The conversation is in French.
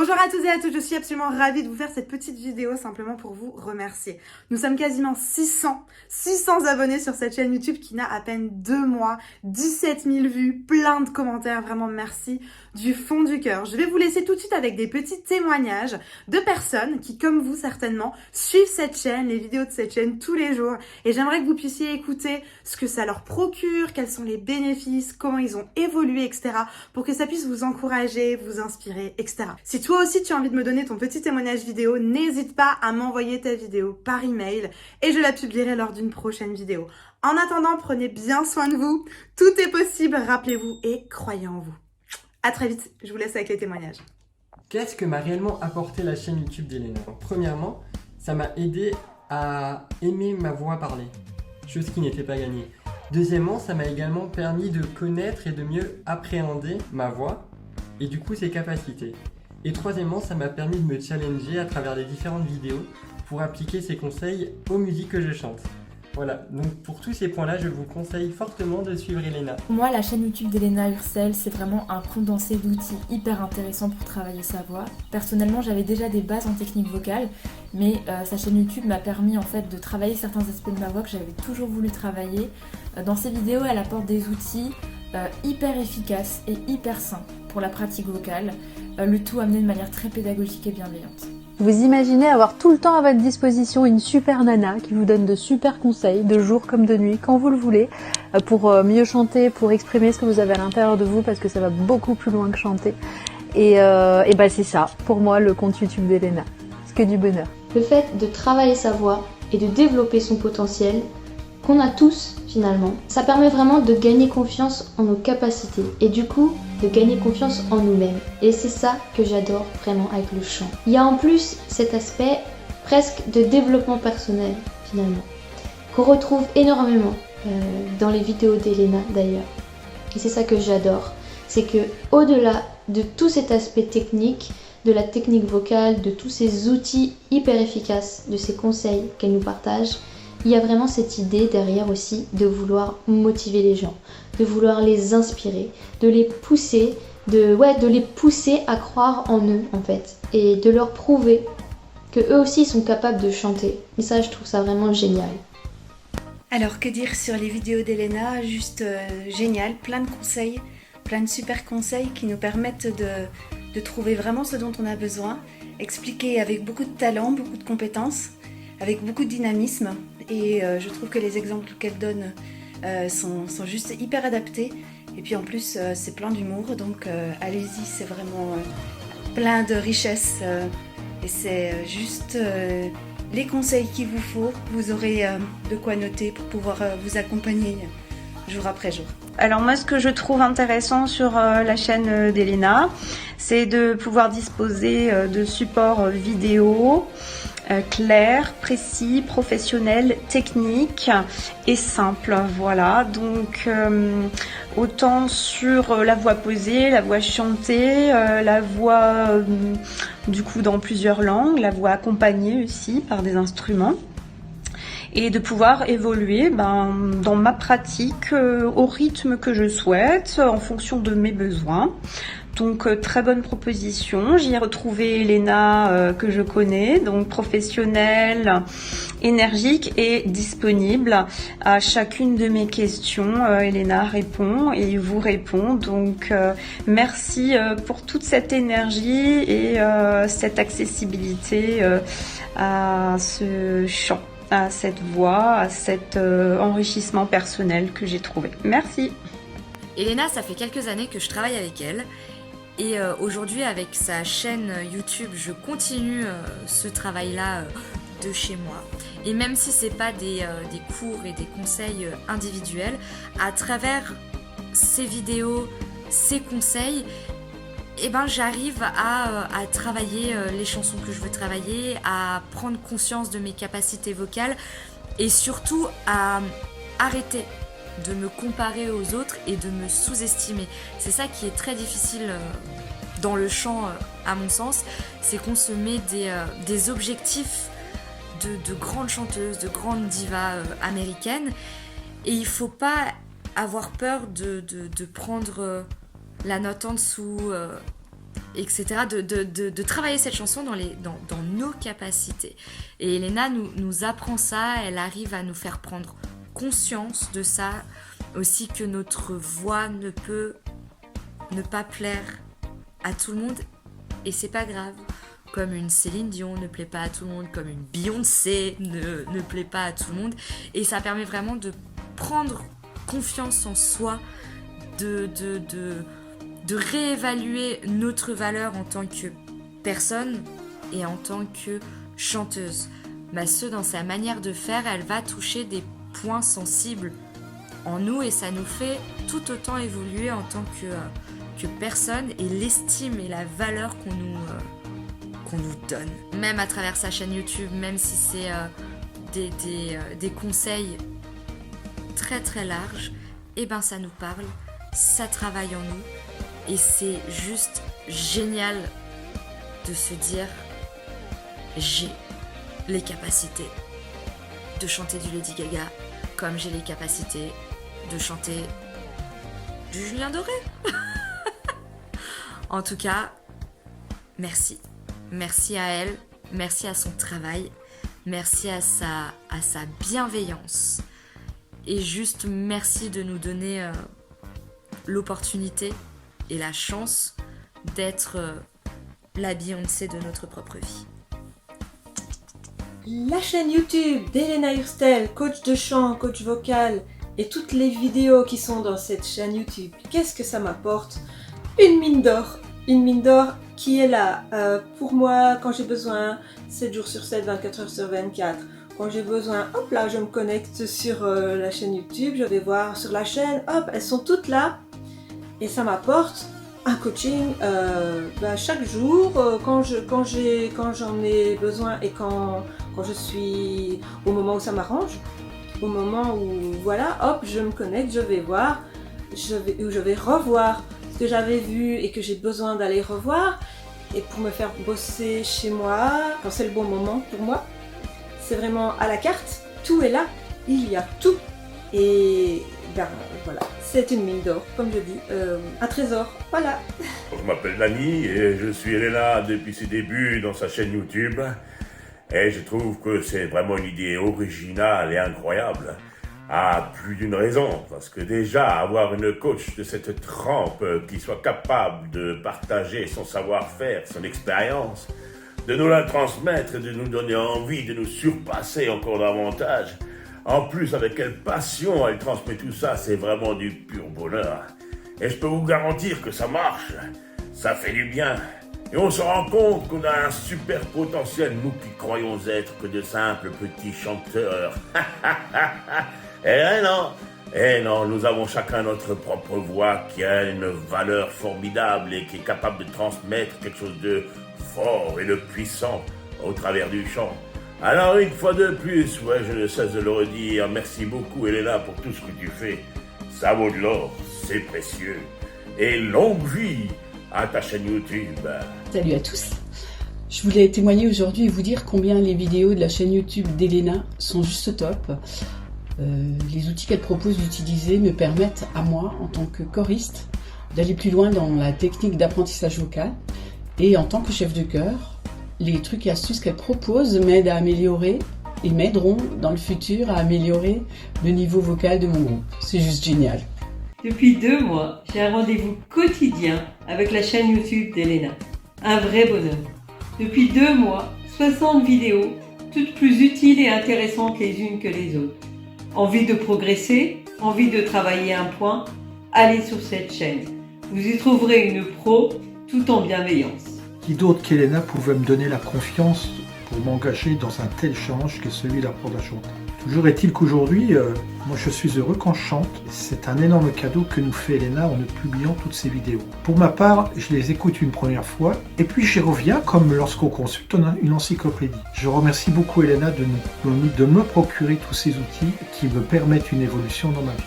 Bonjour à tous et à toutes, je suis absolument ravie de vous faire cette petite vidéo simplement pour vous remercier. Nous sommes quasiment 600 abonnés sur cette chaîne YouTube qui n'a à peine 2 mois, 17 000 vues, plein de commentaires, vraiment merci du fond du cœur. Je vais vous laisser tout de suite avec des petits témoignages de personnes qui, comme vous certainement, suivent cette chaîne, les vidéos de cette chaîne tous les jours et j'aimerais que vous puissiez écouter ce que ça leur procure, quels sont les bénéfices, comment ils ont évolué, etc. pour que ça puisse vous encourager, vous inspirer, etc. Si toi aussi tu as envie de me donner ton petit témoignage vidéo, n'hésite pas à m'envoyer ta vidéo par email et je la publierai lors d'une prochaine vidéo. En attendant, prenez bien soin de vous, tout est possible, rappelez-vous et croyez en vous. À très vite, je vous laisse avec les témoignages. Qu'est-ce que m'a réellement apporté la chaîne YouTube d'Elena? Premièrement, ça m'a aidé à aimer ma voix parler, chose qui n'était pas gagnée. Deuxièmement, ça m'a également permis de connaître et de mieux appréhender ma voix et du coup ses capacités. Et troisièmement, ça m'a permis de me challenger à travers les différentes vidéos pour appliquer ces conseils aux musiques que je chante. Voilà, donc pour tous ces points-là, je vous conseille fortement de suivre Elena. Pour moi, la chaîne YouTube d'Elena Ursel, c'est vraiment un condensé d'outils hyper intéressants pour travailler sa voix. Personnellement, j'avais déjà des bases en technique vocale, mais sa chaîne YouTube m'a permis en fait de travailler certains aspects de ma voix que j'avais toujours voulu travailler. Dans ses vidéos, elle apporte des outils hyper efficaces et hyper simples pour la pratique vocale, le tout amené de manière très pédagogique et bienveillante. Vous imaginez avoir tout le temps à votre disposition une super nana qui vous donne de super conseils, de jour comme de nuit, quand vous le voulez, pour mieux chanter, pour exprimer ce que vous avez à l'intérieur de vous, parce que ça va beaucoup plus loin que chanter. Et ben c'est ça, pour moi, le compte YouTube d'Elena. C'est que du bonheur. Le fait de travailler sa voix et de développer son potentiel, qu'on a tous finalement, ça permet vraiment de gagner confiance en nos capacités et du coup de gagner confiance en nous-mêmes. Et c'est ça que j'adore vraiment avec le chant. Il y a en plus cet aspect presque de développement personnel finalement, qu'on retrouve énormément dans les vidéos d'Elena d'ailleurs. Et c'est ça que j'adore, c'est que au-delà de tout cet aspect technique, de la technique vocale, de tous ces outils hyper efficaces, de ces conseils qu'elle nous partage, il y a vraiment cette idée derrière aussi de vouloir motiver les gens, de vouloir les inspirer, de les pousser, de les pousser à croire en eux en fait, et de leur prouver que eux aussi sont capables de chanter. Et ça, je trouve ça vraiment génial. Alors que dire sur les vidéos d'Elena? Juste génial, plein de conseils, plein de super conseils qui nous permettent de trouver vraiment ce dont on a besoin, expliqué avec beaucoup de talent, beaucoup de compétences, avec beaucoup de dynamisme et je trouve que les exemples qu'elle donne sont juste hyper adaptés et puis en plus c'est plein d'humour donc allez-y, c'est vraiment plein de richesse et c'est juste les conseils qu'il vous faut, vous aurez de quoi noter pour pouvoir vous accompagner jour après jour. Alors moi ce que je trouve intéressant sur la chaîne d'Elena, c'est de pouvoir disposer de supports vidéo clair, précis, professionnel, technique et simple. Voilà, donc autant sur la voix posée, la voix chantée, la voix du coup dans plusieurs langues, la voix accompagnée aussi par des instruments. Et de pouvoir évoluer dans ma pratique au rythme que je souhaite, en fonction de mes besoins. Donc très bonne proposition. J'y ai retrouvé Elena que je connais, donc professionnelle, énergique et disponible à chacune de mes questions. Elena répond et vous répond. Donc merci pour toute cette énergie et cette accessibilité à ce chant, à cette voix, à cet enrichissement personnel que j'ai trouvé. Merci. Elena, ça fait quelques années que je travaille avec elle. Et aujourd'hui, avec sa chaîne YouTube, je continue ce travail-là de chez moi. Et même si c'est pas des cours et des conseils individuels, à travers ces vidéos, ces conseils, j'arrive à travailler les chansons que je veux travailler, à prendre conscience de mes capacités vocales et surtout à arrêter de me comparer aux autres et de me sous-estimer. C'est ça qui est très difficile dans le chant, à mon sens, c'est qu'on se met des objectifs de grandes chanteuses, de grandes divas américaines, et il faut pas avoir peur de prendre la note en dessous, etc. De travailler cette chanson dans nos capacités. Et Elena nous apprend ça, elle arrive à nous faire prendre conscience de ça, aussi que notre voix ne peut ne pas plaire à tout le monde, et c'est pas grave. Comme une Céline Dion ne plaît pas à tout le monde, comme une Beyoncé ne plaît pas à tout le monde. Et ça permet vraiment de prendre confiance en soi, de réévaluer notre valeur en tant que personne et en tant que chanteuse. Dans sa manière de faire, elle va toucher des points sensibles en nous et ça nous fait tout autant évoluer en tant que personne et l'estime et la valeur qu'on nous donne. Même à travers sa chaîne YouTube, même si c'est des conseils très très larges, et ben ça nous parle, ça travaille en nous et c'est juste génial de se dire j'ai les capacités de chanter du Lady Gaga comme j'ai les capacités de chanter du Julien Doré. En tout cas, merci. Merci à elle, merci à son travail, merci à sa bienveillance. Et juste merci de nous donner l'opportunité et la chance d'être la Beyoncé de notre propre vie. La chaîne YouTube d'Elena Hurstel, coach de chant, coach vocal, et toutes les vidéos qui sont dans cette chaîne YouTube, qu'est-ce que ça m'apporte? Une mine d'or qui est là pour moi quand j'ai besoin, 7 jours sur 7, 24 heures sur 24. Quand j'ai besoin, hop là, je me connecte sur la chaîne YouTube, je vais voir sur la chaîne, hop, elles sont toutes là. Et ça m'apporte un coaching chaque jour, quand j'en ai besoin et quand je suis au moment où ça m'arrange. Au moment où, voilà, hop, je me connecte, je vais voir, je vais revoir ce que j'avais vu et que j'ai besoin d'aller revoir. Et pour me faire bosser chez moi, quand c'est le bon moment pour moi, c'est vraiment à la carte, tout est là, il y a tout. Et ben voilà, c'est une mine d'or, comme je dis, un trésor, voilà. Je m'appelle Dani et je suis Elena depuis ses débuts dans sa chaîne YouTube. Et je trouve que c'est vraiment une idée originale et incroyable. À plus d'une raison, parce que déjà, avoir une coach de cette trempe qui soit capable de partager son savoir-faire, son expérience, de nous la transmettre et de nous donner envie de nous surpasser encore davantage. En plus, avec quelle passion elle transmet tout ça, c'est vraiment du pur bonheur. Et je peux vous garantir que ça marche, ça fait du bien. Et on se rend compte qu'on a un super potentiel, nous qui croyons être que de simples petits chanteurs. Eh non, nous avons chacun notre propre voix qui a une valeur formidable et qui est capable de transmettre quelque chose de fort et de puissant au travers du chant. Alors une fois de plus, je ne cesse de le redire, merci beaucoup Elena pour tout ce que tu fais. Ça vaut de l'or, c'est précieux. Et longue vie à ta chaîne YouTube. Salut à tous. Je voulais témoigner aujourd'hui et vous dire combien les vidéos de la chaîne YouTube d'Elena sont juste top. Les outils qu'elle propose d'utiliser me permettent à moi, en tant que choriste, d'aller plus loin dans la technique d'apprentissage vocal. Et en tant que chef de chœur, les trucs et astuces qu'elle propose m'aident à améliorer et m'aideront dans le futur à améliorer le niveau vocal de mon groupe. C'est juste génial. Depuis 2 mois, j'ai un rendez-vous quotidien avec la chaîne YouTube d'Elena. Un vrai bonheur. Depuis 2 mois, 60 vidéos, toutes plus utiles et intéressantes les unes que les autres. Envie de progresser, envie de travailler un point, allez sur cette chaîne. Vous y trouverez une pro tout en bienveillance. Qui d'autre qu'Elena pouvait me donner la confiance pour m'engager dans un tel challenge que celui d'apprendre à chanter. Toujours est-il qu'aujourd'hui, moi je suis heureux quand je chante. C'est un énorme cadeau que nous fait Elena en nous publiant toutes ces vidéos. Pour ma part, je les écoute une première fois et puis j'y reviens comme lorsqu'on consulte une encyclopédie. Je remercie beaucoup Elena de me procurer tous ces outils qui me permettent une évolution dans ma vie.